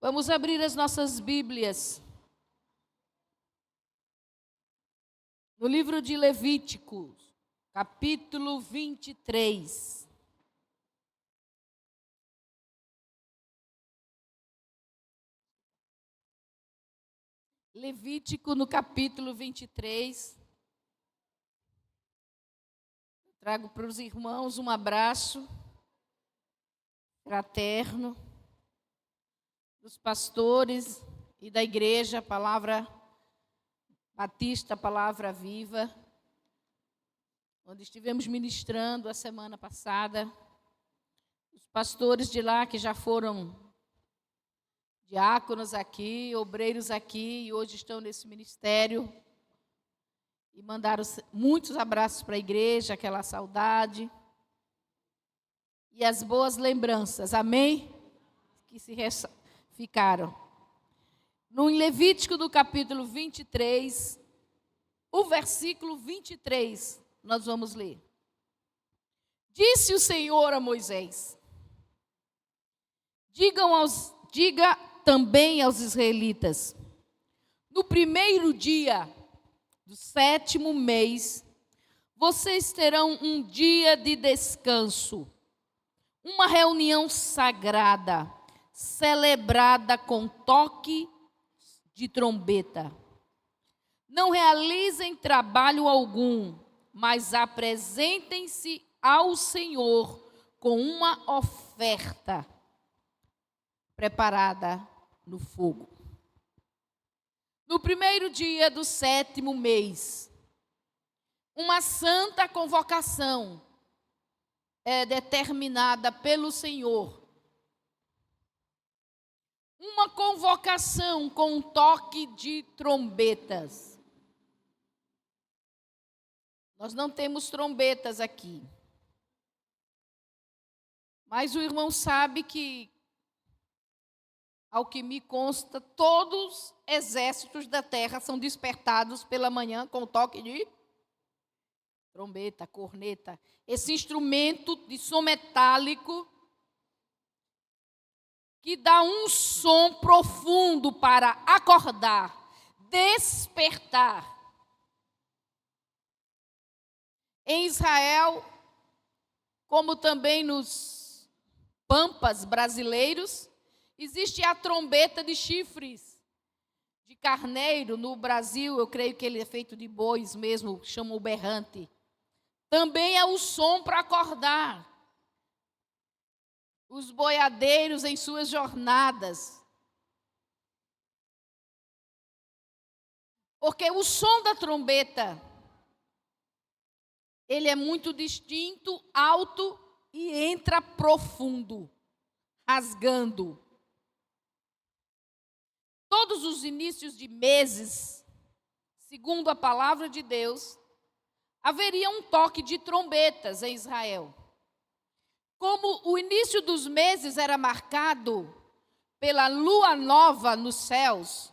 Vamos abrir as nossas Bíblias no livro de Levítico, capítulo 23. Levítico, no capítulo 23. Trago para os irmãos um abraço fraterno dos pastores e da igreja, Palavra Batista, Palavra Viva, onde estivemos ministrando a semana passada. Os pastores de lá que já foram diáconos aqui, obreiros aqui, e hoje estão nesse ministério, e mandaram muitos abraços para a igreja, aquela saudade e as boas lembranças, amém? Que ficaram. No Levítico, do capítulo 23, o versículo 23, nós vamos ler. Disse o Senhor a Moisés: diga também aos israelitas, no primeiro dia do 7º mês, vocês terão um dia de descanso, uma reunião sagrada, celebrada com toque de trombeta. Não realizem trabalho algum, mas apresentem-se ao Senhor com uma oferta preparada no fogo. No primeiro dia do 7º mês, uma santa convocação é determinada pelo Senhor. Uma convocação com um toque de trombetas. Nós não temos trombetas aqui. Mas o irmão sabe que, ao que me consta, todos os exércitos da terra são despertados pela manhã com o toque de trombeta, corneta. Esse instrumento de som metálico que dá um som profundo para acordar, despertar. Em Israel, como também nos pampas brasileiros, existe a trombeta de chifres de carneiro. No Brasil, eu creio que ele é feito de bois mesmo, chamam o berrante. Também é o som para acordar os boiadeiros em suas jornadas. Porque o som da trombeta, ele é muito distinto, alto e entra profundo, rasgando. Todos os inícios de meses, segundo a palavra de Deus, haveria um toque de trombetas em Israel. Como o início dos meses era marcado pela lua nova nos céus,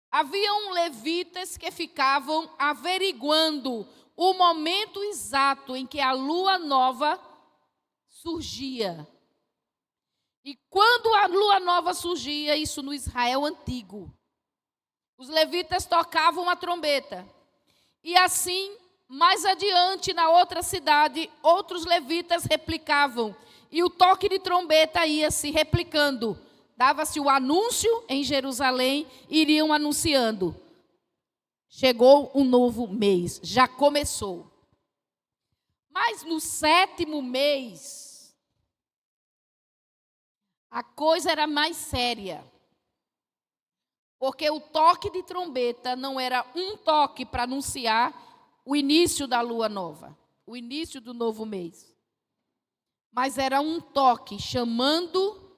haviam levitas que ficavam averiguando o momento exato em que a lua nova surgia. E quando a lua nova surgia, isso no Israel antigo, os levitas tocavam a trombeta. E assim, mais adiante, na outra cidade, outros levitas replicavam. E o toque de trombeta ia se replicando. Dava-se o anúncio em Jerusalém, iriam anunciando. Chegou um novo mês, já começou. Mas no 7º mês, a coisa era mais séria. Porque o toque de trombeta não era um toque para anunciar o início da lua nova, o início do novo mês. Mas era um toque chamando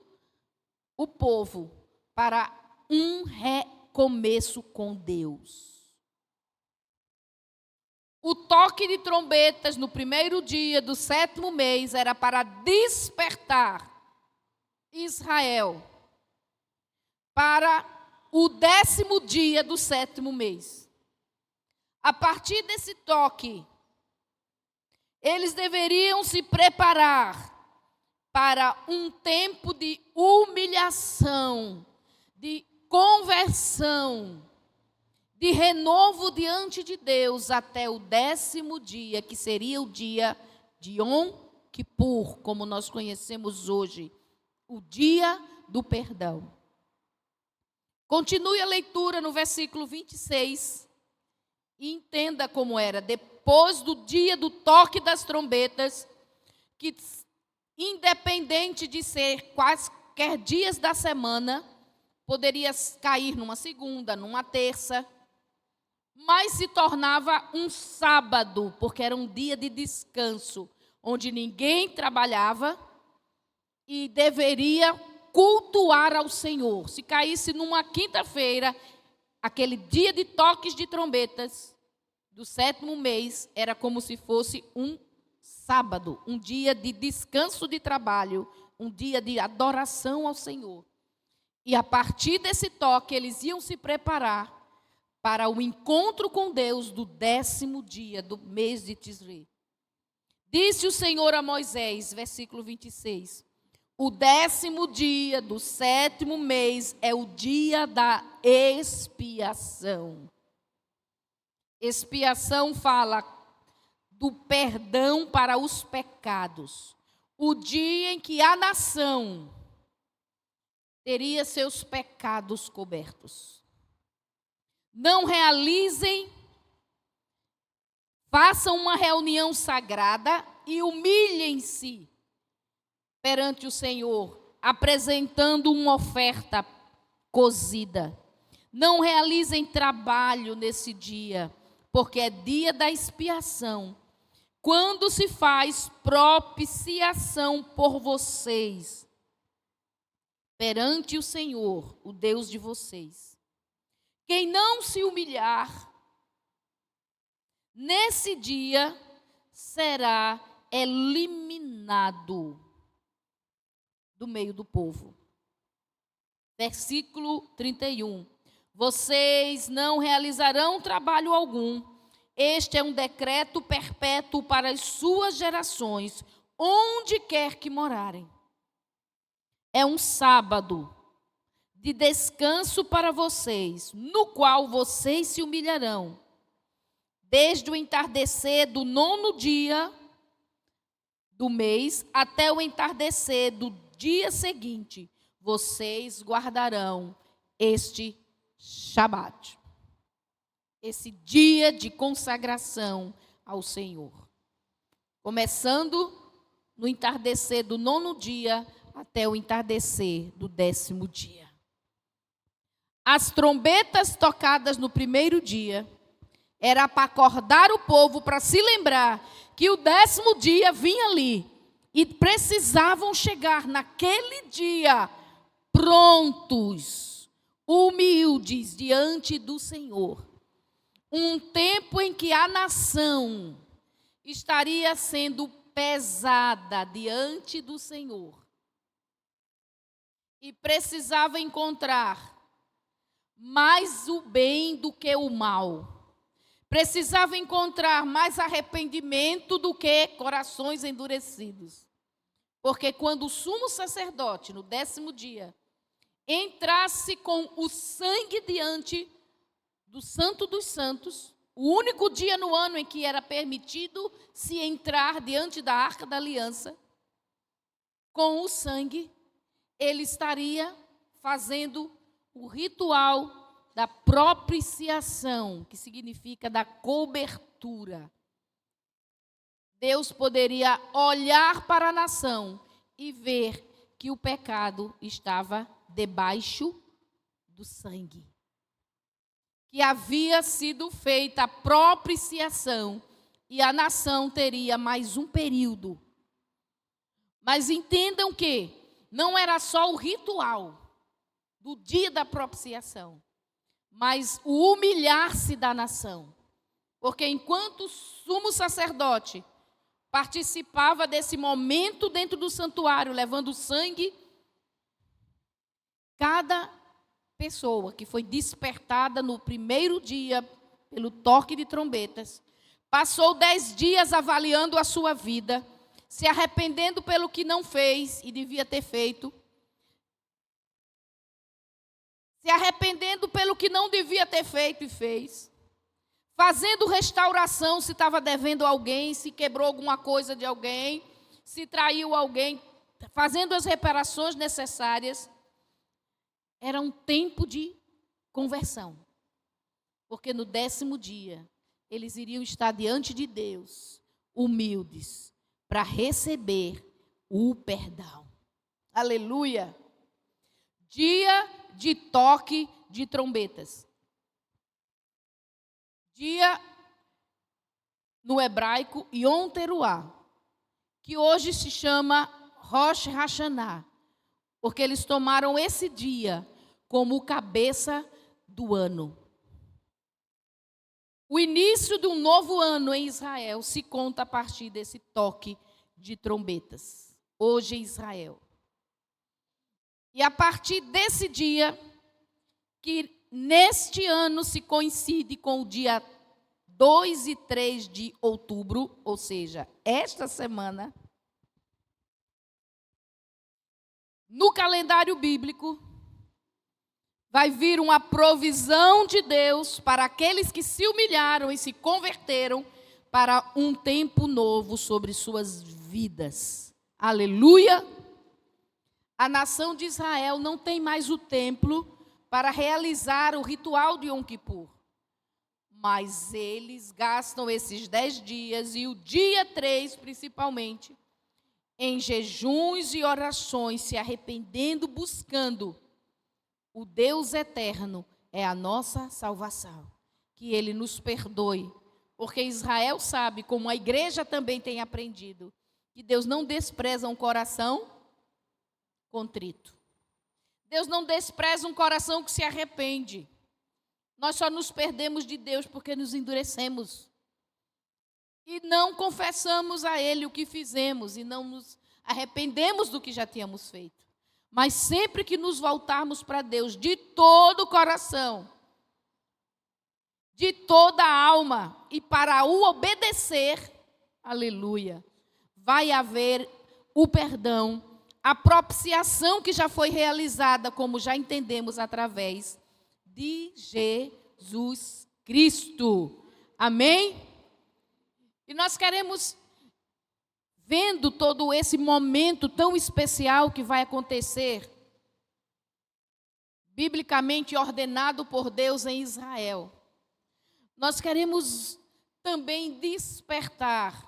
o povo para um recomeço com Deus. O toque de trombetas no primeiro dia do 7º mês era para despertar Israel para o 10º dia do 7º mês. A partir desse toque, eles deveriam se preparar para um tempo de expiação, de conversão, de renovo diante de Deus até o 10º dia, que seria o dia de Yom Kippur, como nós conhecemos hoje, o dia do perdão. Continue a leitura no versículo 26 e entenda como era. Depois do dia do toque das trombetas, que independente de ser quaisquer dias da semana, poderia cair numa segunda, numa terça, mas se tornava um sábado, porque era um dia de descanso, onde ninguém trabalhava e deveria cultuar ao Senhor. Se caísse numa quinta-feira, aquele dia de toques de trombetas do 7º mês, era como se fosse um sábado, um dia de descanso de trabalho, um dia de adoração ao Senhor. E a partir desse toque, eles iam se preparar para o encontro com Deus do 10º dia do mês de Tisri. Disse o Senhor a Moisés, versículo 26, o 10º dia do 7º mês é o dia da expiação. Expiação fala do perdão para os pecados. O dia em que a nação teria seus pecados cobertos. Não realizem, façam uma reunião sagrada e humilhem-se perante o Senhor, apresentando uma oferta cozida. Não realizem trabalho nesse dia, porque é dia da expiação, quando se faz propiciação por vocês, perante o Senhor, o Deus de vocês. Quem não se humilhar, nesse dia, será eliminado do meio do povo. Versículo 31. Vocês não realizarão trabalho algum. Este é um decreto perpétuo para as suas gerações, onde quer que morarem. É um sábado de descanso para vocês, no qual vocês se humilharão. Desde o entardecer do 9º dia do mês até o entardecer do dia seguinte, vocês guardarão este Shabat, esse dia de consagração ao Senhor. Começando no entardecer do 9º dia até o entardecer do 10º dia. As trombetas tocadas no 1º dia era para acordar o povo, para se lembrar que o 10º dia vinha ali e precisavam chegar naquele dia prontos, humildes diante do Senhor. Um tempo em que a nação estaria sendo pesada diante do Senhor e precisava encontrar mais o bem do que o mal. Precisava encontrar mais arrependimento do que corações endurecidos. Porque quando o sumo sacerdote, no 10º dia, entrasse com o sangue diante do Santo dos Santos, o único dia no ano em que era permitido se entrar diante da Arca da Aliança, com o sangue, ele estaria fazendo o ritual da propiciação, que significa da cobertura. Deus poderia olhar para a nação e ver que o pecado estava debaixo do sangue. Que havia sido feita a propiciação e a nação teria mais um período. Mas entendam que não era só o ritual do dia da propiciação, mas o humilhar-se da nação. Porque enquanto o sumo sacerdote participava desse momento dentro do santuário, levando sangue, cada pessoa que foi despertada no 1º dia pelo toque de trombetas, passou 10 dias avaliando a sua vida, se arrependendo pelo que não fez e devia ter feito, se arrependendo pelo que não devia ter feito e fez, fazendo restauração se estava devendo a alguém, se quebrou alguma coisa de alguém, se traiu alguém, fazendo as reparações necessárias. Era um tempo de conversão, porque no 10º dia eles iriam estar diante de Deus, humildes, para receber o perdão. Aleluia! Dia de toque de trombetas. Dia, no hebraico, Yom Teruah, que hoje se chama Rosh Hashanah, porque eles tomaram esse dia como cabeça do ano. O início de um novo ano em Israel se conta a partir desse toque de trombetas. Hoje em Israel. E a partir desse dia, que neste ano se coincide com o dia 2 e 3 de outubro, ou seja, esta semana, no calendário bíblico, vai vir uma provisão de Deus para aqueles que se humilharam e se converteram para um tempo novo sobre suas vidas. Aleluia! A nação de Israel não tem mais o templo para realizar o ritual de Yom Kippur. Mas eles gastam esses 10 dias e o dia 3, principalmente, em jejuns e orações, se arrependendo, buscando o Deus eterno, é a nossa salvação. Que Ele nos perdoe, porque Israel sabe, como a igreja também tem aprendido, que Deus não despreza um coração contrito. Deus não despreza um coração que se arrepende. Nós só nos perdemos de Deus porque nos endurecemos. E não confessamos a Ele o que fizemos e não nos arrependemos do que já tínhamos feito. Mas sempre que nos voltarmos para Deus de todo o coração, de toda a alma e para o obedecer, aleluia, vai haver o perdão, a propiciação que já foi realizada, como já entendemos, através de Jesus Cristo. Amém? E nós queremos, vendo todo esse momento tão especial que vai acontecer, biblicamente ordenado por Deus em Israel, nós queremos também despertar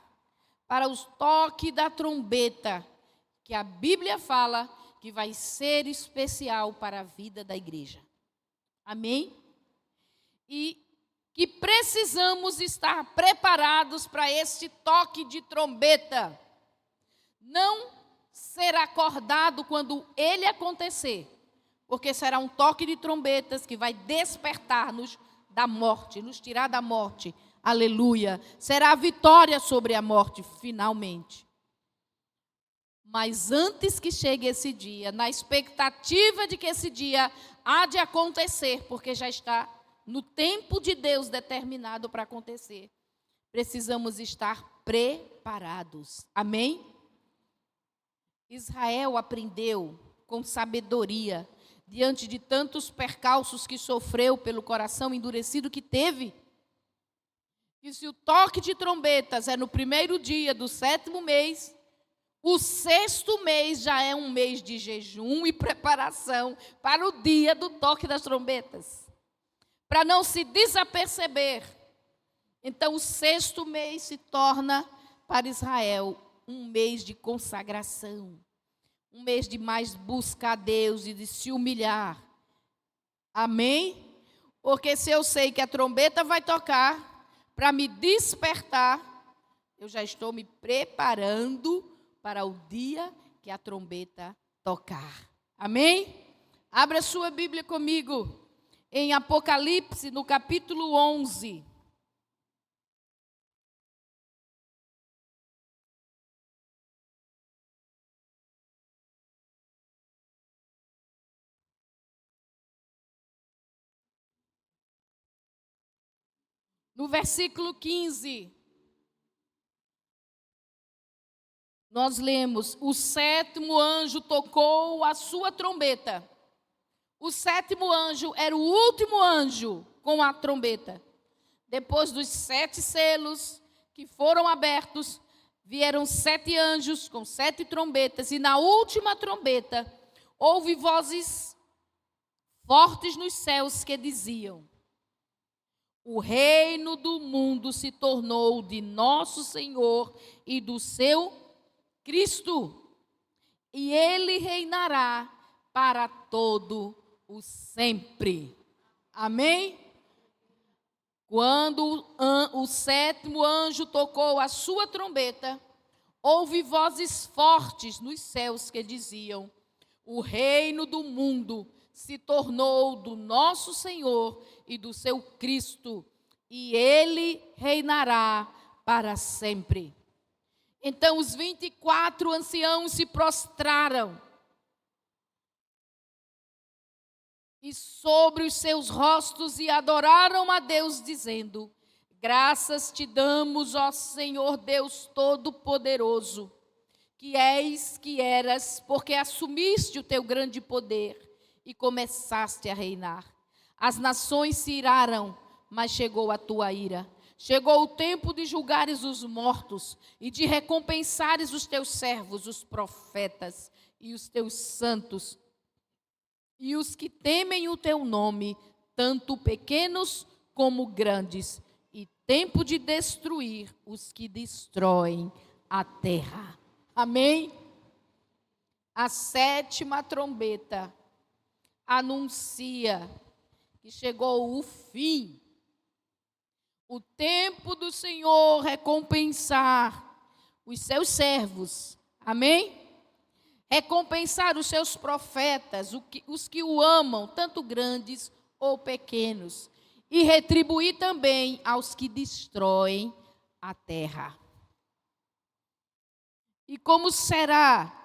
para o toque da trombeta, que a Bíblia fala que vai ser especial para a vida da igreja. Amém? E que precisamos estar preparados para este toque de trombeta. Não ser acordado quando ele acontecer, porque será um toque de trombetas que vai despertar-nos da morte, nos tirar da morte. Aleluia. Será a vitória sobre a morte, finalmente. Mas antes que chegue esse dia, na expectativa de que esse dia há de acontecer, porque já está no tempo de Deus determinado para acontecer, precisamos estar preparados. Amém? Israel aprendeu com sabedoria, diante de tantos percalços que sofreu pelo coração endurecido que teve, que se o toque de trombetas é no primeiro dia do 7º mês, o 6º mês já é um mês de jejum e preparação para o dia do toque das trombetas, para não se desaperceber. Então, o 6º mês se torna para Israel um mês de consagração, um mês de mais buscar a Deus e de se humilhar. Amém? Porque se eu sei que a trombeta vai tocar, para me despertar, eu já estou me preparando para o dia que a trombeta tocar. Amém? Abra sua Bíblia comigo em Apocalipse, no capítulo 11. No versículo 15, nós lemos: o 7º anjo tocou a sua trombeta. O sétimo anjo era o último anjo com a trombeta. Depois dos 7 selos que foram abertos, vieram 7 anjos com 7 trombetas. E na última trombeta, houve vozes fortes nos céus que diziam: o reino do mundo se tornou de nosso Senhor e do seu Cristo, e ele reinará para todo o sempre. Amém? Quando o sétimo anjo tocou a sua trombeta, houve vozes fortes nos céus que diziam: o reino do mundo se tornou do nosso Senhor e do seu Cristo, e ele reinará para sempre. Então os 24 anciãos se prostraram, e sobre os seus rostos e adoraram a Deus, dizendo: graças te damos, ó Senhor Deus Todo-Poderoso, que és, que eras, porque assumiste o teu grande poder e começaste a reinar. As nações se iraram, mas chegou a tua ira. Chegou o tempo de julgares os mortos e de recompensares os teus servos, os profetas e os teus santos, e os que temem o teu nome, tanto pequenos como grandes, e tempo de destruir os que destroem a terra. Amém? A sétima trombeta anuncia que chegou o fim, o tempo do Senhor recompensar os seus servos. Amém? Recompensar os seus profetas, os que o amam, tanto grandes ou pequenos, e retribuir também aos que destroem a terra. E como será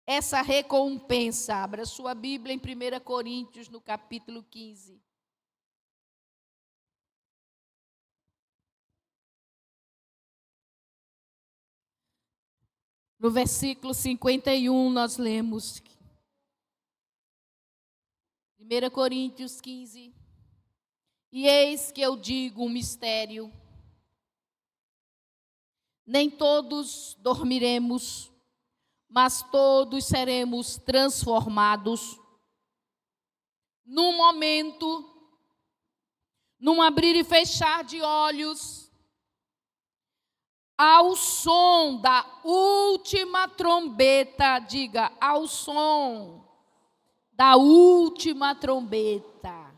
essa recompensa? Abra sua Bíblia em 1 Coríntios, no capítulo 15. No versículo 51, nós lemos, 1 Coríntios 15, e eis que eu digo um mistério: nem todos dormiremos, mas todos seremos transformados, num momento, num abrir e fechar de olhos, ao som da última trombeta. Diga, ao som da última trombeta.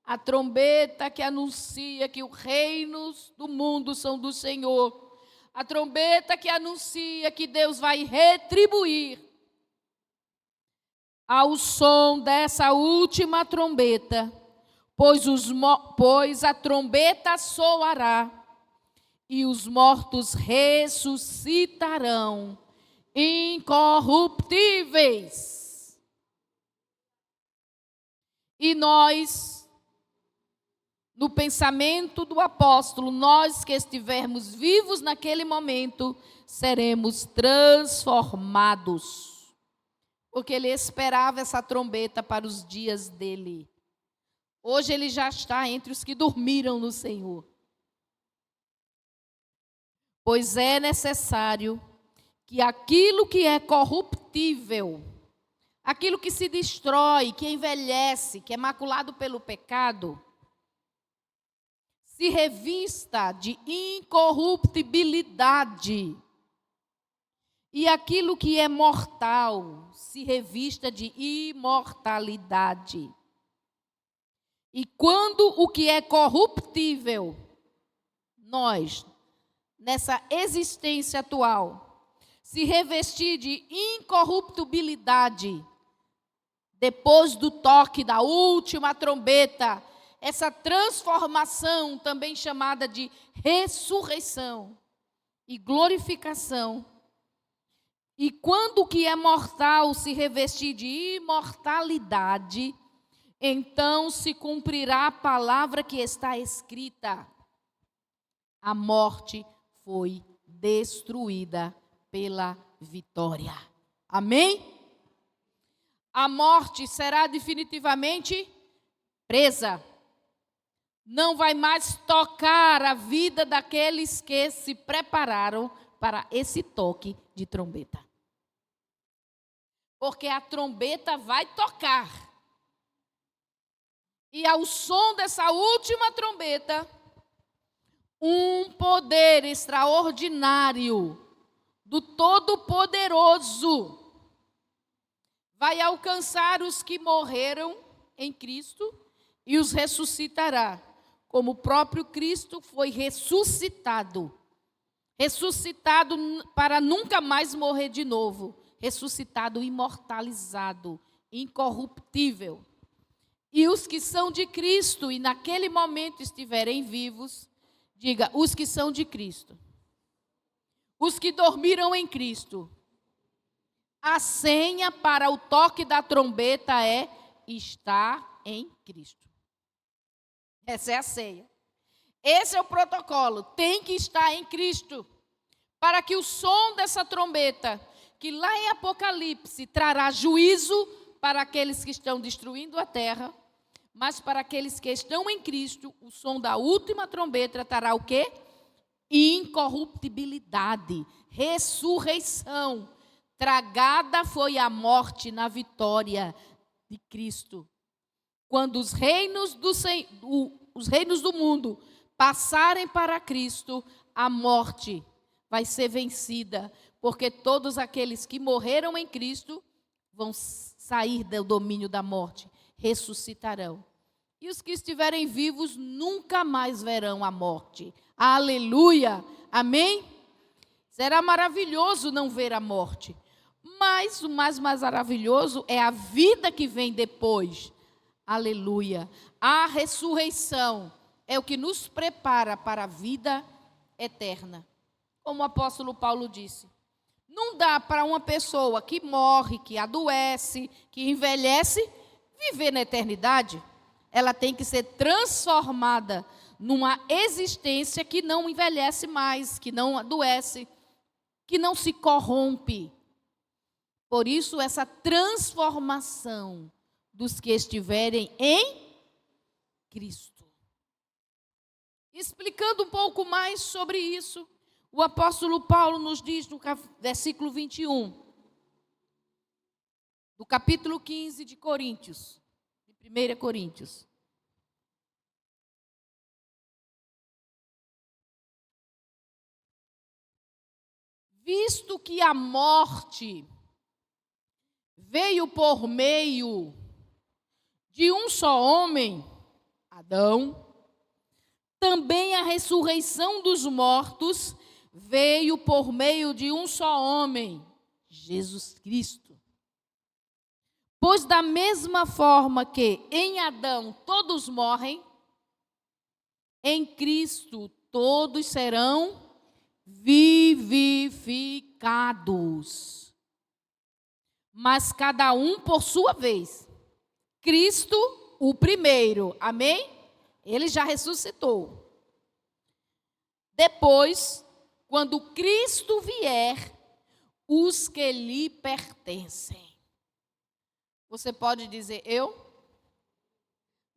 A trombeta que anuncia que os reinos do mundo são do Senhor. A trombeta que anuncia que Deus vai retribuir. Ao som dessa última trombeta, pois a trombeta soará, e os mortos ressuscitarão incorruptíveis. E nós, no pensamento do apóstolo, nós que estivermos vivos naquele momento, seremos transformados. Porque ele esperava essa trombeta para os dias dele. Hoje ele já está entre os que dormiram no Senhor. Pois é necessário que aquilo que é corruptível, aquilo que se destrói, que envelhece, que é maculado pelo pecado, se revista de incorruptibilidade. E aquilo que é mortal se revista de imortalidade. E quando o que é corruptível, nós, nessa existência atual, se revestir de incorruptibilidade, depois do toque da última trombeta, essa transformação, também chamada de ressurreição e glorificação. E quando o que é mortal se revestir de imortalidade, então se cumprirá a palavra que está escrita: a morte foi destruída pela vitória. Amém? A morte será definitivamente presa. Não vai mais tocar a vida daqueles que se prepararam para esse toque de trombeta. Porque a trombeta vai tocar. E ao som dessa última trombeta, um poder extraordinário do Todo-Poderoso vai alcançar os que morreram em Cristo e os ressuscitará, como o próprio Cristo foi ressuscitado. Ressuscitado para nunca mais morrer de novo. Ressuscitado, imortalizado, incorruptível. E os que são de Cristo e naquele momento estiverem vivos, diga, os que são de Cristo. Os que dormiram em Cristo. A senha para o toque da trombeta é estar em Cristo. Essa é a senha. Esse é o protocolo. Tem que estar em Cristo. Para que o som dessa trombeta, que lá em Apocalipse trará juízo para aqueles que estão destruindo a terra, mas para aqueles que estão em Cristo, o som da última trombeta trará o quê? Incorruptibilidade, ressurreição. Tragada foi a morte na vitória de Cristo. Quando os reinos do mundo passarem para Cristo, a morte vai ser vencida, porque todos aqueles que morreram em Cristo vão sair do domínio da morte, ressuscitarão. E os que estiverem vivos nunca mais verão a morte. Aleluia! Amém? Será maravilhoso não ver a morte. Mas o mais maravilhoso é a vida que vem depois. Aleluia! A ressurreição é o que nos prepara para a vida eterna. Como o apóstolo Paulo disse, não dá para uma pessoa que morre, que adoece, que envelhece, viver na eternidade. Ela tem que ser transformada numa existência que não envelhece mais, que não adoece, que não se corrompe. Por isso, essa transformação dos que estiverem em Cristo. Explicando um pouco mais sobre isso, o apóstolo Paulo nos diz no versículo 21, do capítulo 15 de Coríntios, de 1 Coríntios. Visto que a morte veio por meio de um só homem, Adão, também a ressurreição dos mortos veio por meio de um só homem, Jesus Cristo. Pois da mesma forma que em Adão todos morrem, em Cristo todos serão vivificados. Mas cada um por sua vez. Cristo, o primeiro, amém? Ele já ressuscitou. Depois, quando Cristo vier, os que lhe pertencem. Você pode dizer, eu?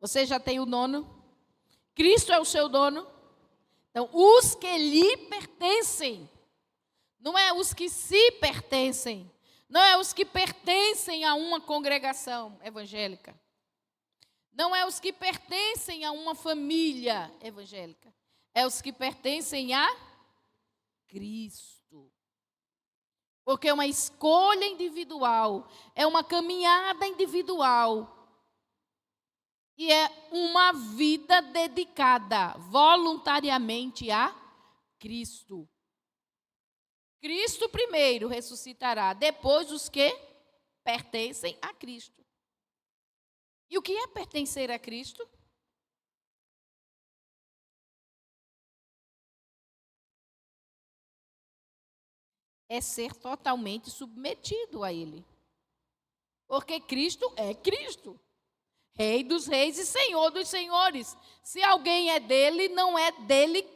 Você já tem o dono? Cristo é o seu dono? Então, os que lhe pertencem. Não é os que se pertencem. Não é os que pertencem a uma congregação evangélica. Não é os que pertencem a uma família evangélica. É os que pertencem a Cristo. Porque é uma escolha individual, é uma caminhada individual. E é uma vida dedicada voluntariamente a Cristo. Cristo primeiro ressuscitará, depois os que pertencem a Cristo. E o que é pertencer a Cristo? É ser totalmente submetido a Ele. Porque Cristo é Cristo. Rei dos reis e Senhor dos senhores. Se alguém é dele, não é dele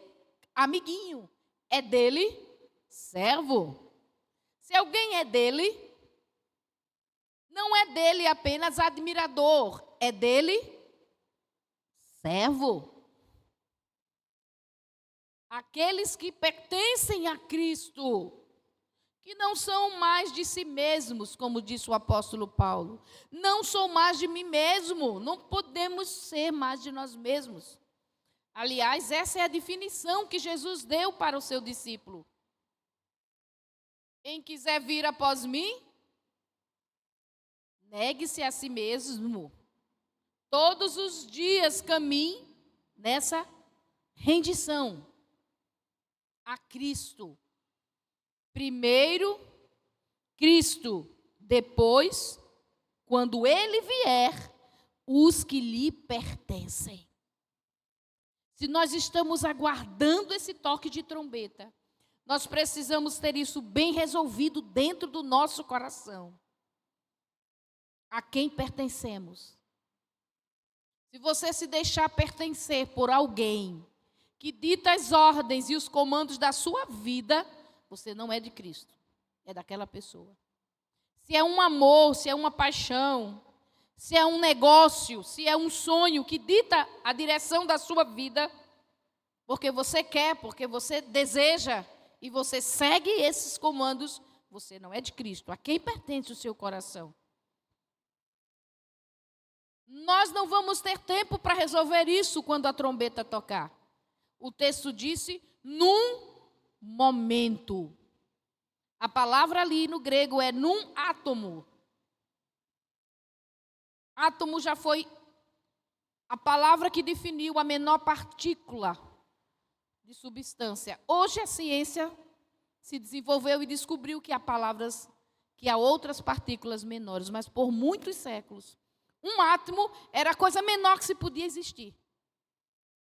amiguinho. É dele servo. Se alguém é dele, Não é dele apenas admirador, é dele servo. Aqueles que pertencem a Cristo, que não são mais de si mesmos, como disse o apóstolo Paulo. Não sou mais de mim mesmo, não podemos ser mais de nós mesmos. Aliás, essa é a definição que Jesus deu para o seu discípulo. Quem quiser vir após mim, negue-se a si mesmo. Todos os dias caminhe nessa rendição a Cristo. Primeiro, Cristo. Depois, quando Ele vier, os que lhe pertencem. Se nós estamos aguardando esse toque de trombeta, nós precisamos ter isso bem resolvido dentro do nosso coração. A quem pertencemos? Se você se deixar pertencer por alguém que dita as ordens e os comandos da sua vida, você não é de Cristo, é daquela pessoa. Se é um amor, se é uma paixão, se é um negócio, se é um sonho que dita a direção da sua vida, porque você quer, porque você deseja e você segue esses comandos, você não é de Cristo. A quem pertence o seu coração? Nós não vamos ter tempo para resolver isso quando a trombeta tocar. O texto disse, num momento. A palavra ali no grego é num átomo. Átomo já foi a palavra que definiu a menor partícula de substância. Hoje a ciência se desenvolveu e descobriu que há outras partículas menores, mas por muitos séculos, um átomo era a coisa menor que se podia existir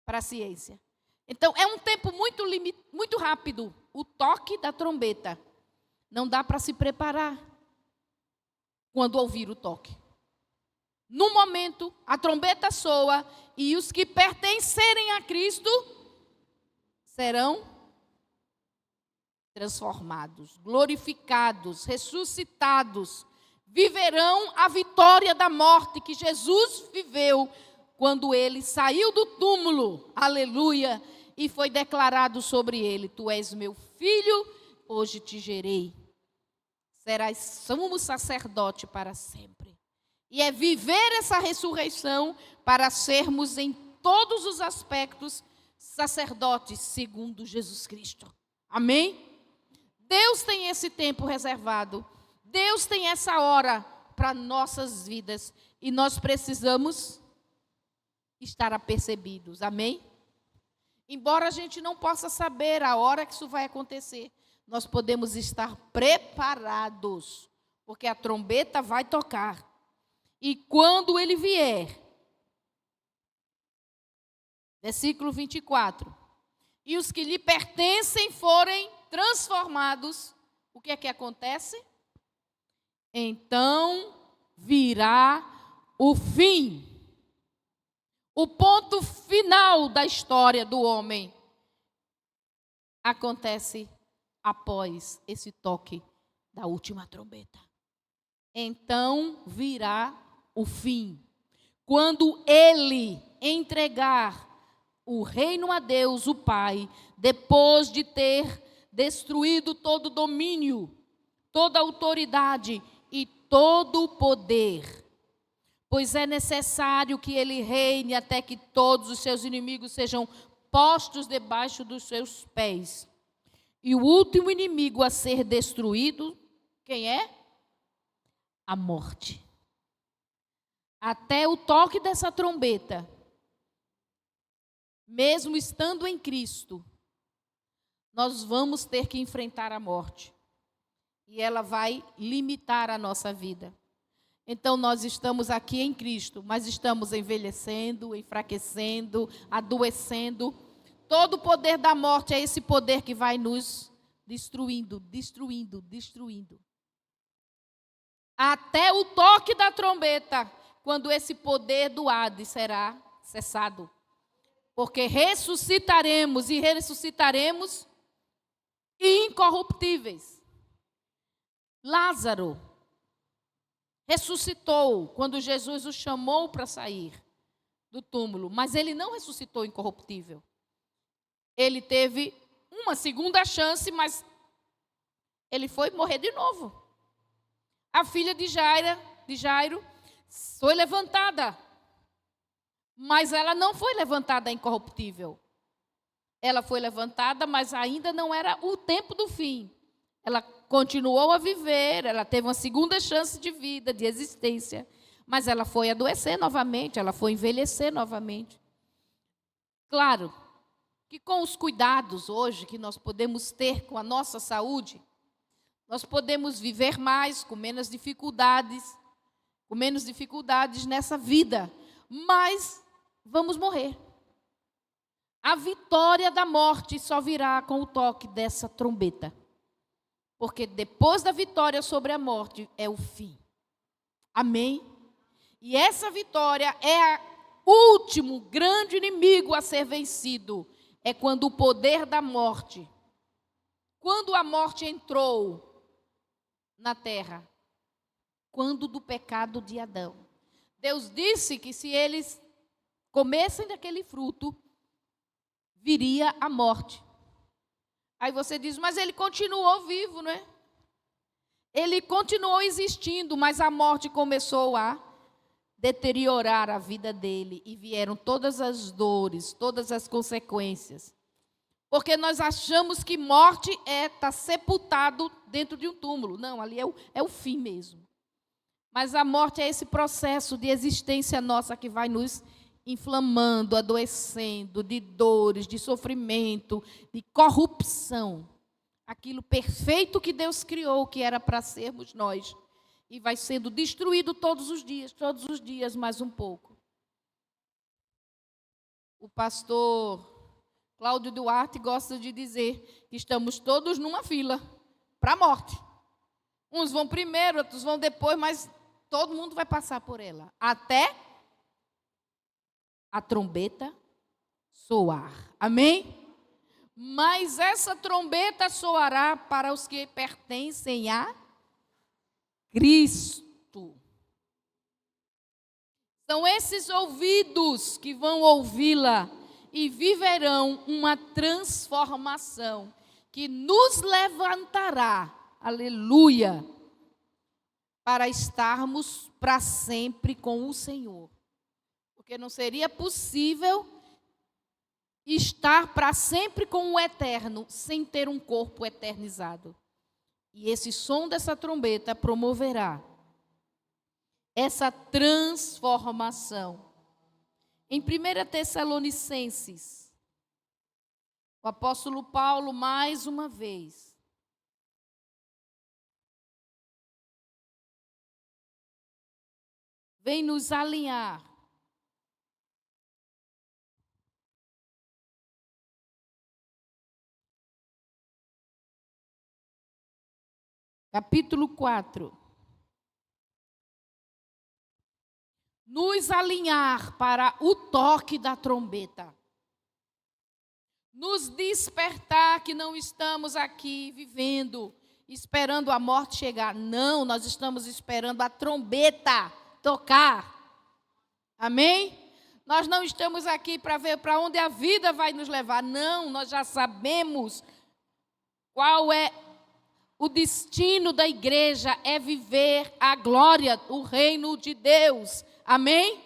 para a ciência. Então, é um tempo muito rápido, o toque da trombeta. Não dá para se preparar quando ouvir o toque. No momento, a trombeta soa e os que pertencerem a Cristo serão transformados, glorificados, ressuscitados, viverão a vitória da morte que Jesus viveu quando ele saiu do túmulo, aleluia, e foi declarado sobre ele, tu és meu filho, hoje te gerei, serás sumo sacerdote para sempre. E é viver essa ressurreição para sermos em todos os aspectos sacerdotes segundo Jesus Cristo. Amém? Deus tem esse tempo reservado. Deus tem essa hora para nossas vidas. E nós precisamos estar apercebidos. Amém? Embora a gente não possa saber a hora que isso vai acontecer, nós podemos estar preparados. Porque a trombeta vai tocar. E quando ele vier, versículo 24, e os que lhe pertencem forem transformados, o que é que acontece? Então virá o fim. O ponto final da história do homem acontece após esse toque da última trombeta. Então virá o fim. Quando ele entregar o reino a Deus, o Pai, depois de ter destruído todo domínio, toda autoridade e todo o poder, pois é necessário que ele reine até que todos os seus inimigos sejam postos debaixo dos seus pés. E o último inimigo a ser destruído, quem é? A morte. Até o toque dessa trombeta, mesmo estando em Cristo, nós vamos ter que enfrentar a morte. E ela vai limitar a nossa vida. Então, nós estamos aqui em Cristo, mas estamos envelhecendo, enfraquecendo, adoecendo. Todo o poder da morte é esse poder que vai nos destruindo. Até o toque da trombeta, quando esse poder do Hades será cessado. Porque ressuscitaremos e ressuscitaremos incorruptíveis. Lázaro, ressuscitou quando Jesus o chamou para sair do túmulo, mas ele não ressuscitou incorruptível. Ele teve uma segunda chance, mas ele foi morrer de novo. A filha de Jairo foi levantada, mas ela não foi levantada incorruptível. Ela foi levantada, mas ainda não era o tempo do fim. Ela continuou a viver, ela teve uma segunda chance de vida, de existência, mas ela foi adoecer novamente, ela foi envelhecer novamente. Claro que com os cuidados hoje que nós podemos ter com a nossa saúde, nós podemos viver mais, com menos dificuldades nessa vida, mas vamos morrer. A vitória da morte só virá com o toque dessa trombeta. Porque depois da vitória sobre a morte é o fim. Amém? E essa vitória é o último grande inimigo a ser vencido. É quando o poder da morte, quando a morte entrou na terra, quando do pecado de Adão. Deus disse que se eles comessem daquele fruto, viria a morte. Aí você diz, mas ele continuou vivo, não é? Ele continuou existindo, mas a morte começou a deteriorar a vida dele. E vieram todas as dores, todas as consequências. Porque nós achamos que morte é estar sepultado dentro de um túmulo. Não, ali é o fim mesmo. Mas a morte é esse processo de existência nossa que vai nos inflamando, adoecendo, de dores, de sofrimento, de corrupção. Aquilo perfeito que Deus criou, que era para sermos nós. E vai sendo destruído todos os dias mais um pouco. O pastor Cláudio Duarte gosta de dizer que estamos todos numa fila para a morte. Uns vão primeiro, outros vão depois, mas todo mundo vai passar por ela. Até a trombeta soar. Amém? Mas essa trombeta soará para os que pertencem a Cristo. São esses ouvidos que vão ouvi-la e viverão uma transformação que nos levantará, aleluia, para estarmos para sempre com o Senhor. Porque não seria possível estar para sempre com o eterno sem ter um corpo eternizado. E esse som dessa trombeta promoverá essa transformação. Em 1 Tessalonicenses, o apóstolo Paulo, mais uma vez, vem nos alinhar capítulo 4. Nos alinhar para o toque da trombeta. Nos despertar que não estamos aqui vivendo, esperando a morte chegar. Não, nós estamos esperando a trombeta tocar. Amém? Nós não estamos aqui para ver para onde a vida vai nos levar. Não, nós já sabemos qual é o destino da igreja, é viver a glória, o reino de Deus. Amém?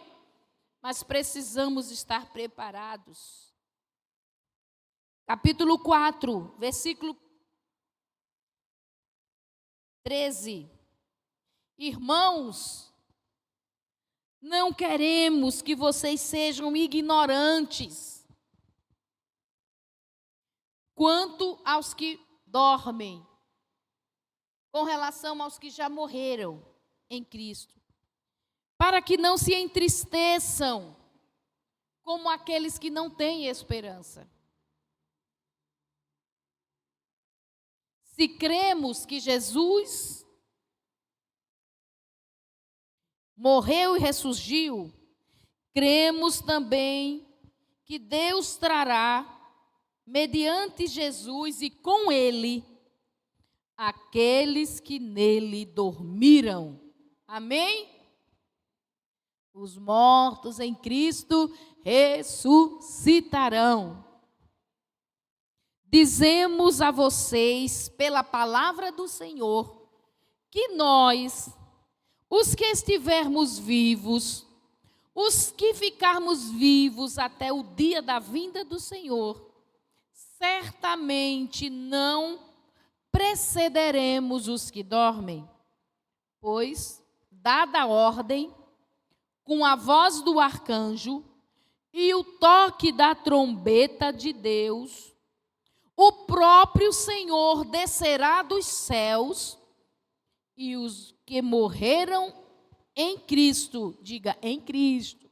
Mas precisamos estar preparados. Capítulo 4, versículo 13. Irmãos, não queremos que vocês sejam ignorantes quanto aos que dormem, com relação aos que já morreram em Cristo, para que não se entristeçam como aqueles que não têm esperança. Se cremos que Jesus morreu e ressurgiu, cremos também que Deus trará, mediante Jesus e com Ele, aqueles que nele dormiram. Amém? Os mortos em Cristo ressuscitarão. Dizemos a vocês, pela palavra do Senhor, que nós, os que estivermos vivos, os que ficarmos vivos até o dia da vinda do Senhor, certamente não precederemos os que dormem, pois, dada a ordem, com a voz do arcanjo e o toque da trombeta de Deus, o próprio Senhor descerá dos céus e os que morreram em Cristo, diga, em Cristo,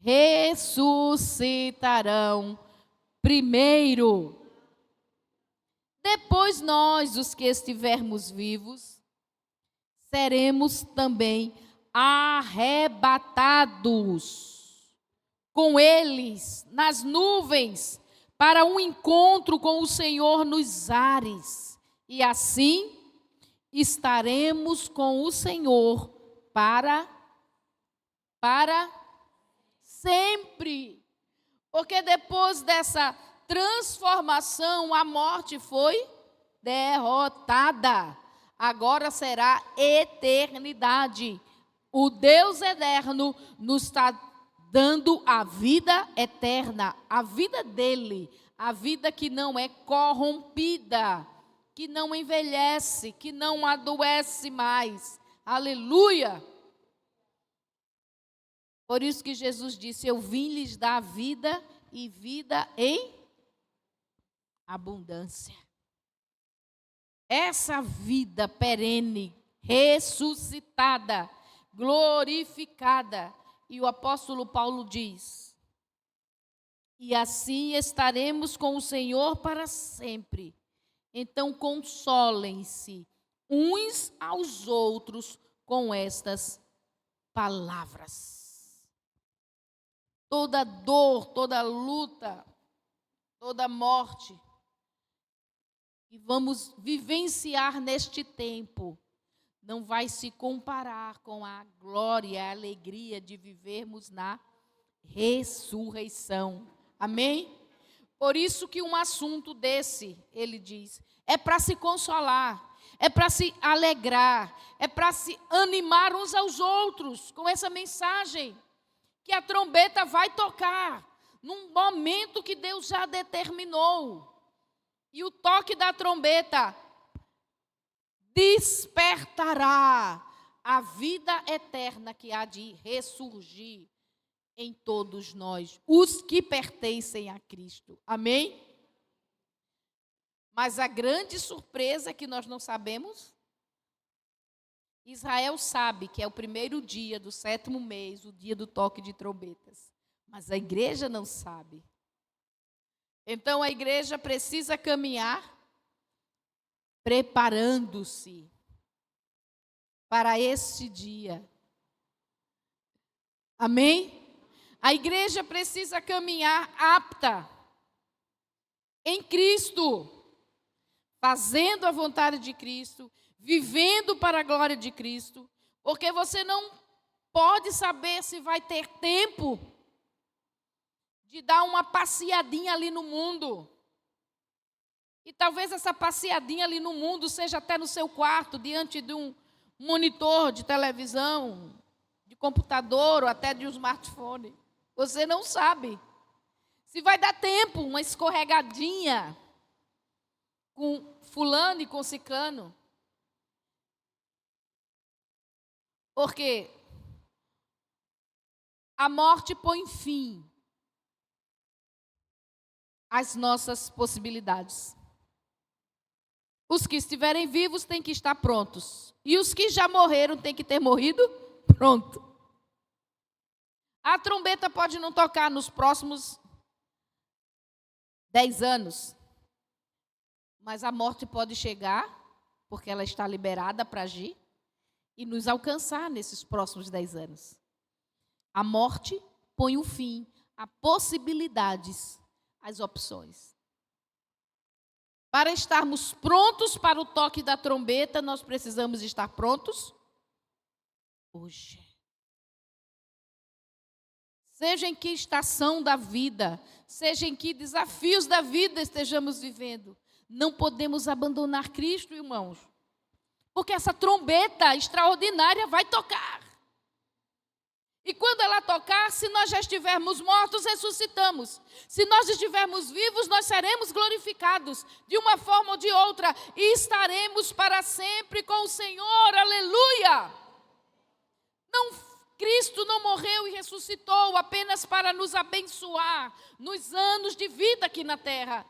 ressuscitarão primeiro. Depois nós, os que estivermos vivos, seremos também arrebatados com eles nas nuvens para um encontro com o Senhor nos ares. E assim estaremos com o Senhor para sempre. Porque depois dessa transformação, a morte foi derrotada. Agora será eternidade. O Deus eterno nos está dando a vida eterna, a vida dele, a vida que não é corrompida, que não envelhece, que não adoece mais. Aleluia! Por isso que Jesus disse: eu vim lhes dar vida e vida em abundância. Essa vida perene, ressuscitada, glorificada. E o apóstolo Paulo diz: e assim estaremos com o Senhor para sempre. Então consolem-se uns aos outros com estas palavras. Toda dor, toda luta, toda morte que vamos vivenciar neste tempo não vai se comparar com a glória e a alegria de vivermos na ressurreição. Amém? Por isso que um assunto desse, ele diz, é para se consolar, é para se alegrar, é para se animar uns aos outros com essa mensagem, que a trombeta vai tocar num momento que Deus já determinou. E o toque da trombeta despertará a vida eterna que há de ressurgir em todos nós, os que pertencem a Cristo. Amém? Mas a grande surpresa é que nós não sabemos. Israel sabe que é o primeiro dia do 7º mês, o dia do toque de trombetas. Mas a igreja não sabe. Então a igreja precisa caminhar preparando-se para este dia. Amém? A igreja precisa caminhar apta em Cristo, fazendo a vontade de Cristo, vivendo para a glória de Cristo, porque você não pode saber se vai ter tempo de dar uma passeadinha ali no mundo. E talvez essa passeadinha ali no mundo seja até no seu quarto, diante de um monitor de televisão, de computador ou até de um smartphone. Você não sabe se vai dar tempo, uma escorregadinha com fulano e com ciclano. Porque a morte põe fim às nossas possibilidades. Os que estiverem vivos têm que estar prontos. E os que já morreram têm que ter morrido pronto. A trombeta pode não tocar nos próximos 10 anos. Mas a morte pode chegar, porque ela está liberada para agir, e nos alcançar nesses próximos 10 anos. A morte põe um fim a possibilidades, às opções. Para estarmos prontos para o toque da trombeta, nós precisamos estar prontos hoje. Seja em que estação da vida, seja em que desafios da vida estejamos vivendo, não podemos abandonar Cristo, irmãos. Porque essa trombeta extraordinária vai tocar. E quando ela tocar, se nós já estivermos mortos, ressuscitamos. Se nós estivermos vivos, nós seremos glorificados de uma forma ou de outra. E estaremos para sempre com o Senhor. Aleluia! Cristo não morreu e ressuscitou apenas para nos abençoar nos anos de vida aqui na terra.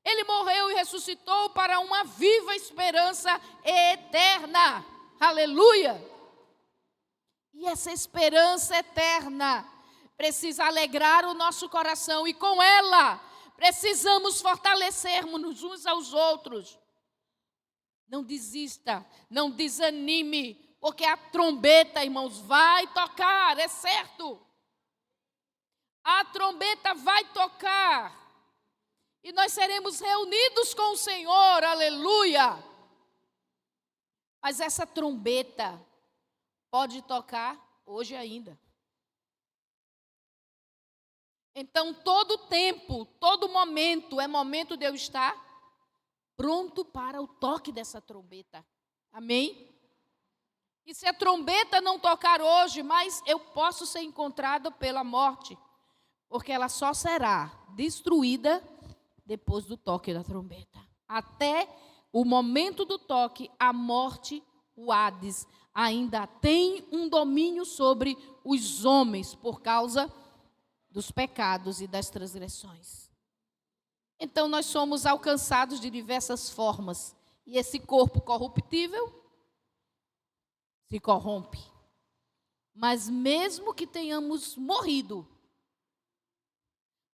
Ele morreu e ressuscitou para uma viva esperança eterna. Aleluia! E essa esperança eterna precisa alegrar o nosso coração. E com ela, precisamos fortalecermos uns aos outros. Não desista, não desanime. Porque a trombeta, irmãos, vai tocar, é certo. A trombeta vai tocar. E nós seremos reunidos com o Senhor, aleluia. Mas essa trombeta pode tocar hoje ainda. Então, todo tempo, todo momento, é momento de eu estar pronto para o toque dessa trombeta. Amém? E se a trombeta não tocar hoje, mas eu posso ser encontrado pela morte, porque ela só será destruída depois do toque da trombeta. Até o momento do toque, a morte, o Hades, ainda tem um domínio sobre os homens por causa dos pecados e das transgressões. Então nós somos alcançados de diversas formas. E esse corpo corruptível se corrompe. Mas mesmo que tenhamos morrido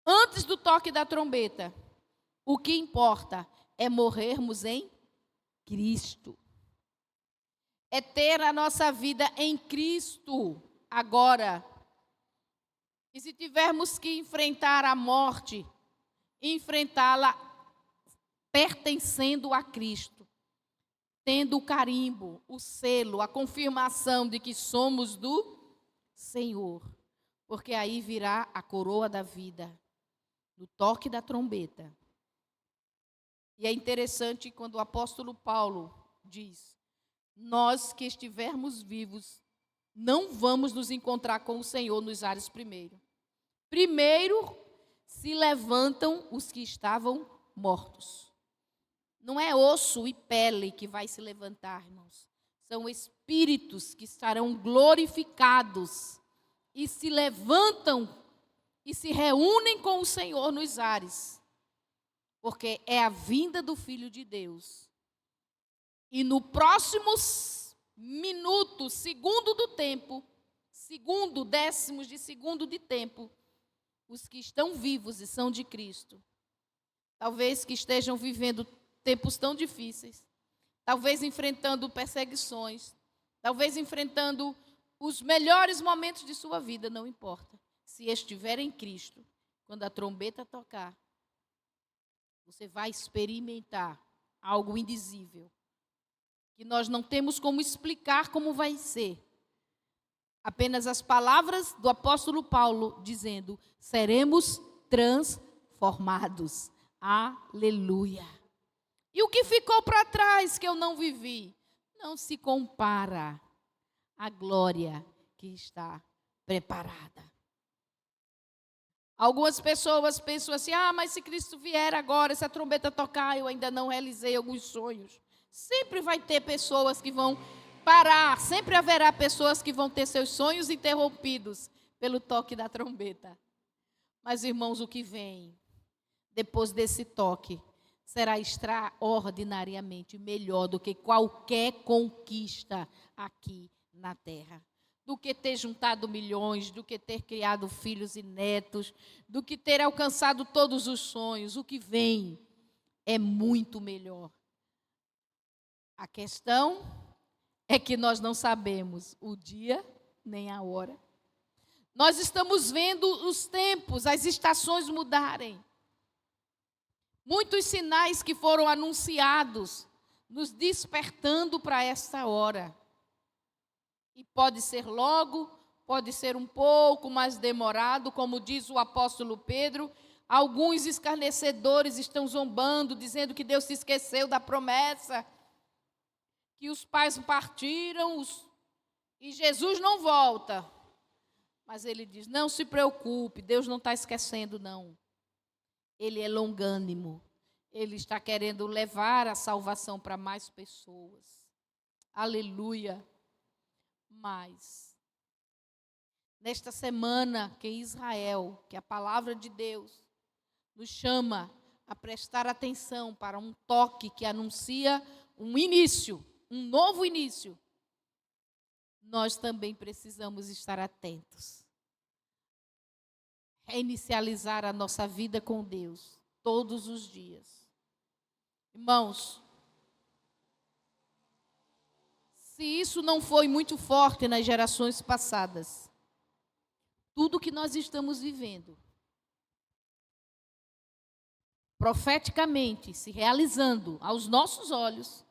antes do toque da trombeta, o que importa é morrermos em Cristo. É ter a nossa vida em Cristo agora. E se tivermos que enfrentar a morte, enfrentá-la pertencendo a Cristo. Tendo o carimbo, o selo, a confirmação de que somos do Senhor. Porque aí virá a coroa da vida, no toque da trombeta. E é interessante quando o apóstolo Paulo diz: nós que estivermos vivos, não vamos nos encontrar com o Senhor nos ares primeiro. Primeiro se levantam os que estavam mortos. Não é osso e pele que vai se levantar, irmãos. São espíritos que estarão glorificados e se levantam e se reúnem com o Senhor nos ares. Porque é a vinda do Filho de Deus. E no próximo minuto, segundo do tempo, segundo, décimos de segundo de tempo, os que estão vivos e são de Cristo, talvez que estejam vivendo tempos tão difíceis, talvez enfrentando perseguições, talvez enfrentando os melhores momentos de sua vida, não importa. Se estiver em Cristo, quando a trombeta tocar, você vai experimentar algo indizível, que nós não temos como explicar como vai ser. Apenas as palavras do apóstolo Paulo dizendo: seremos transformados. Aleluia. E o que ficou para trás que eu não vivi, não se compara à glória que está preparada. Algumas pessoas pensam assim: mas se Cristo vier agora, se a trombeta tocar, eu ainda não realizei alguns sonhos. Sempre vai ter pessoas que vão parar, sempre haverá pessoas que vão ter seus sonhos interrompidos pelo toque da trombeta. Mas, irmãos, o que vem depois desse toque será extraordinariamente melhor do que qualquer conquista aqui na terra. Do que ter juntado milhões, do que ter criado filhos e netos, do que ter alcançado todos os sonhos. O que vem é muito melhor. A questão é que nós não sabemos o dia nem a hora. Nós estamos vendo os tempos, as estações mudarem. Muitos sinais que foram anunciados, nos despertando para esta hora. E pode ser logo, pode ser um pouco mais demorado, como diz o apóstolo Pedro. Alguns escarnecedores estão zombando, dizendo que Deus se esqueceu da promessa, que os pais partiram e Jesus não volta. Mas ele diz, não se preocupe, Deus não está esquecendo, não. Ele é longânimo. Ele está querendo levar a salvação para mais pessoas. Aleluia. Mas, nesta semana que Israel, que a palavra de Deus nos chama a prestar atenção para um toque que anuncia um início, um novo início, nós também precisamos estar atentos. Reinicializar a nossa vida com Deus todos os dias. Irmãos, se isso não foi muito forte nas gerações passadas, tudo que nós estamos vivendo, profeticamente se realizando aos nossos olhos,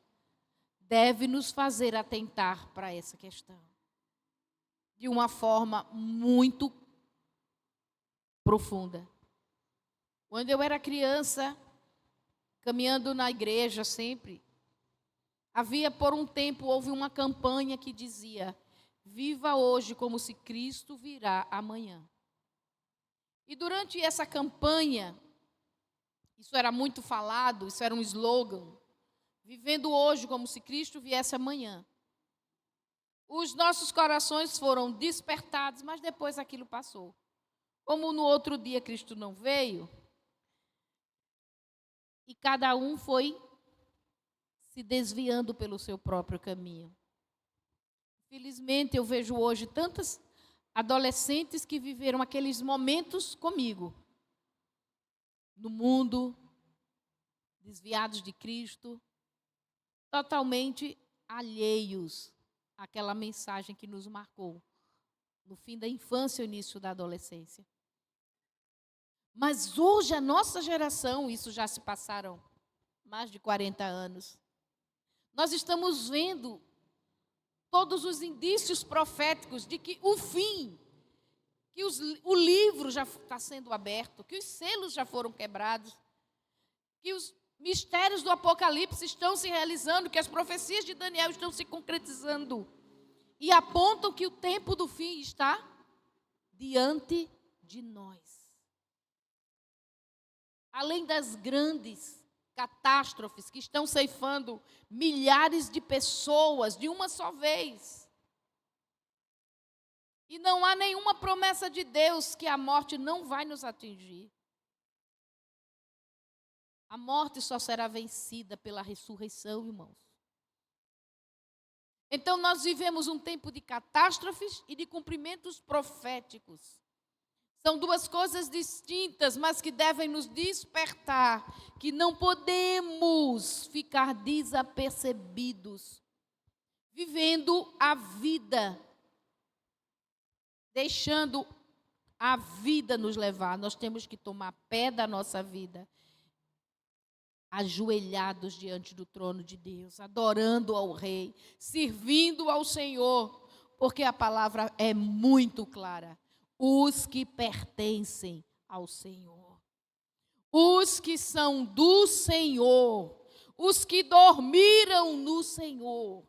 deve nos fazer atentar para essa questão de uma forma muito profunda. Quando eu era criança, caminhando na igreja sempre, por um tempo, houve uma campanha que dizia, viva hoje como se Cristo virá amanhã. E durante essa campanha, isso era muito falado, isso era um slogan, vivendo hoje como se Cristo viesse amanhã. Os nossos corações foram despertados, mas depois aquilo passou. Como no outro dia Cristo não veio, e cada um foi se desviando pelo seu próprio caminho. Felizmente, eu vejo hoje tantas adolescentes que viveram aqueles momentos comigo, no mundo, desviados de Cristo, totalmente alheios àquela mensagem que nos marcou no fim da infância e início da adolescência. Mas hoje a nossa geração, isso já se passaram mais de 40 anos, nós estamos vendo todos os indícios proféticos de que o fim, que o livro já está sendo aberto, que os selos já foram quebrados, que os mistérios do Apocalipse estão se realizando, que as profecias de Daniel estão se concretizando e apontam que o tempo do fim está diante de nós. Além das grandes catástrofes que estão ceifando milhares de pessoas de uma só vez. E não há nenhuma promessa de Deus que a morte não vai nos atingir. A morte só será vencida pela ressurreição, irmãos. Então nós vivemos um tempo de catástrofes e de cumprimentos proféticos. São duas coisas distintas, mas que devem nos despertar, que não podemos ficar desapercebidos, vivendo a vida, deixando a vida nos levar. Nós temos que tomar pé da nossa vida, ajoelhados diante do trono de Deus, adorando ao Rei, servindo ao Senhor, porque a palavra é muito clara. Os que pertencem ao Senhor, os que são do Senhor, os que dormiram no Senhor.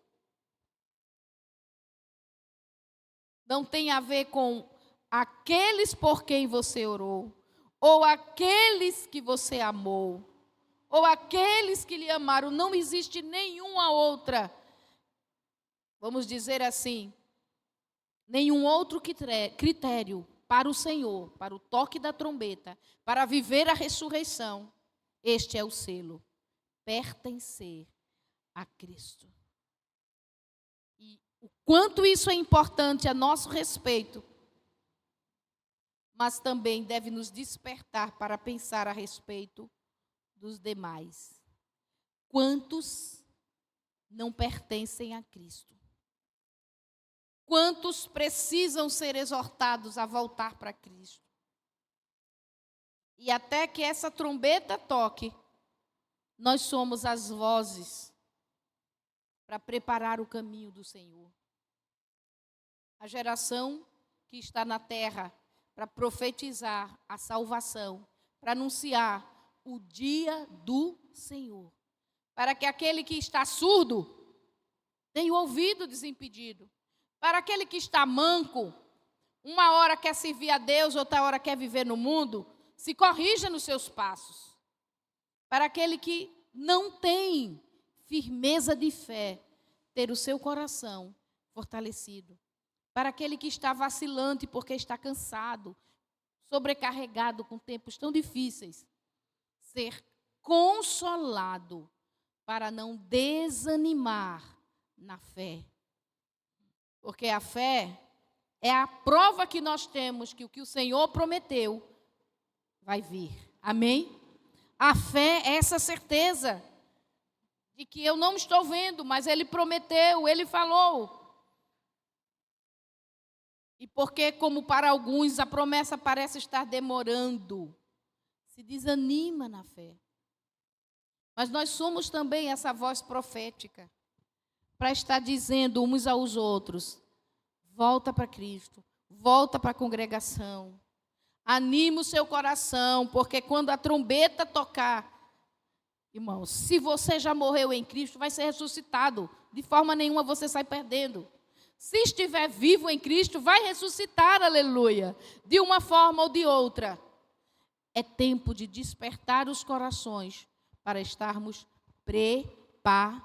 Não tem a ver com aqueles por quem você orou, ou aqueles que você amou, ou aqueles que lhe amaram. Não existe nenhuma outra, vamos dizer assim, nenhum outro critério para o Senhor, para o toque da trombeta, para viver a ressurreição. Este é o selo: pertencer a Cristo. E o quanto isso é importante a nosso respeito, mas também deve nos despertar para pensar a respeito dos demais. Quantos não pertencem a Cristo? Quantos precisam ser exortados a voltar para Cristo? E até que essa trombeta toque, nós somos as vozes para preparar o caminho do Senhor. a geração que está na terra para profetizar a salvação, para anunciar o dia do Senhor. Para que aquele que está surdo tenha o ouvido desimpedido. Para aquele que está manco, uma hora quer servir a Deus, outra hora quer viver no mundo, se corrija nos seus passos. Para aquele que não tem firmeza de fé, ter o seu coração fortalecido. Para aquele que está vacilante porque está cansado, sobrecarregado com tempos tão difíceis, ser consolado para não desanimar na fé. Porque a fé é a prova que nós temos que o que o Senhor prometeu vai vir. Amém? A fé é essa certeza de que eu não estou vendo, mas Ele prometeu, Ele falou. E porque, como para alguns, a promessa parece estar demorando, se desanima na fé. Mas nós somos também essa voz profética, para estar dizendo uns aos outros, volta para Cristo, volta para a congregação, anima o seu coração, porque quando a trombeta tocar, irmãos, se você já morreu em Cristo, vai ser ressuscitado, de forma nenhuma você sai perdendo. Se estiver vivo em Cristo, vai ressuscitar, aleluia, de uma forma ou de outra. É tempo de despertar os corações para estarmos preparados.